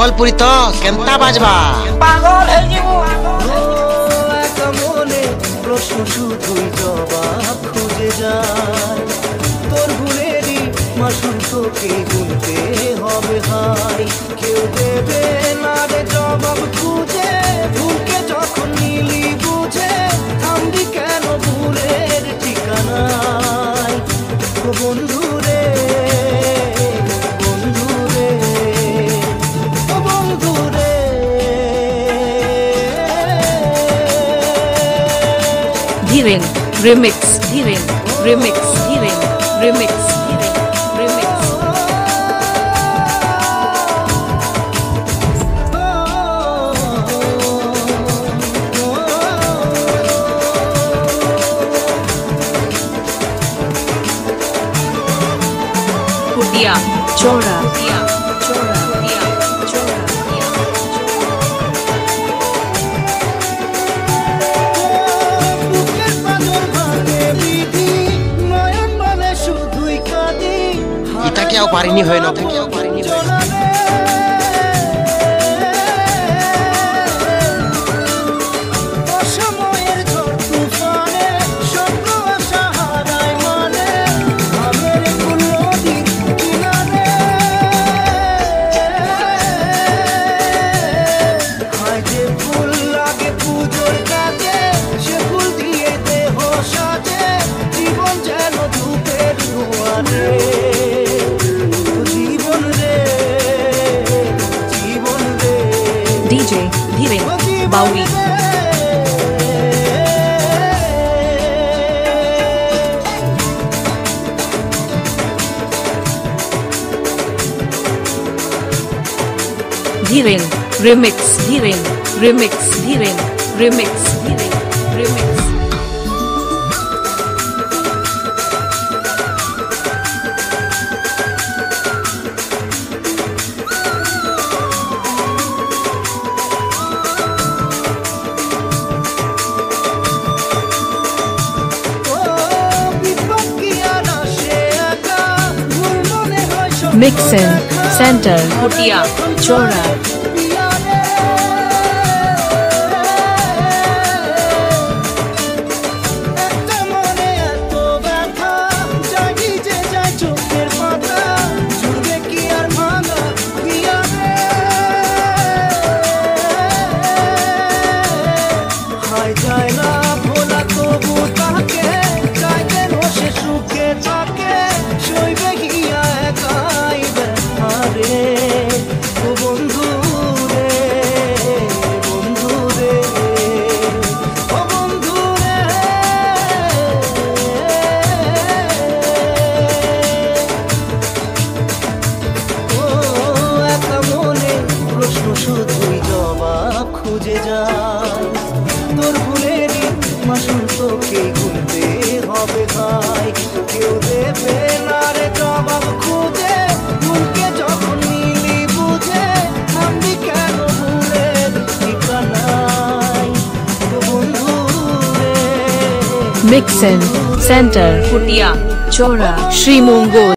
সম্বলপুরি তো কেনতা বাজবা পাগল হয়ে যাব একা মনে প্রশ্ন শুধুই জবাব খুঁজে যায় তোর ভুলেরই মাসুল তোকে গুনতে হবে হাই কেউ দেবে না রে জবাব খুঁজে ভুলকে যখন নিলি বুঝে থামবি কেন ভুলের ঠিকানায় ও বন্ধু রে বন্ধু রে ও বন্ধু রে Dhiren Remix Dhiren Remix Dhiren Remix Dhiren Remix Pudia Chora Pudia Chora Pudia Chora Pudia বুকের পাঁজর ভাঙে বিধি নয়ন বলে শুধুই কাঁদি ইটা কেউ পারিনি হয় না জড়াবে অসময়ের ঝড় তুফানে স্বপ্ন আশা হারায় মানে আমের কুল নদীর কিনারে হায় যে ফুল লাগে পুজোর কাজে সে ফুল দিয়ে দেহ সাজে জীবন যেন ধূপের ধোঁয়ারে জীবন রে জীবন রে DJ Dhiren Bauri Dhiren Remix Dhiren Remix Dhiren Remix Dhiren Remix ও বিপদ কি আর আসে একা ভুল মনে হয় সব Mixin Center Putia Chora একটা মনে এত ব্যথা জাগি যে যায় চোখের পাতা জুড়বে কি আর ভাঙা পিয়ারে হায় যায় না ভোলা তবু তাকে চাই যেন সে সুখে থাকে সইবে গিয়া একাই ব্যথারে ও বন্ধু রে বন্ধু রে ও বন্ধু রে ও একা মনে প্রশ্ন শুধুই জবাব খুঁজে যায় তোর ভুলেরই মাসুল তোকে গুনতে হবে ভাই কেউ দেবে না রে জবাব খুঁজে ভুলকে যখন নিলি বুঝে থামবি কেন ভুলের ঠিকানায় ও বন্ধু রে Mixin Center Putia Chora Sri Mongol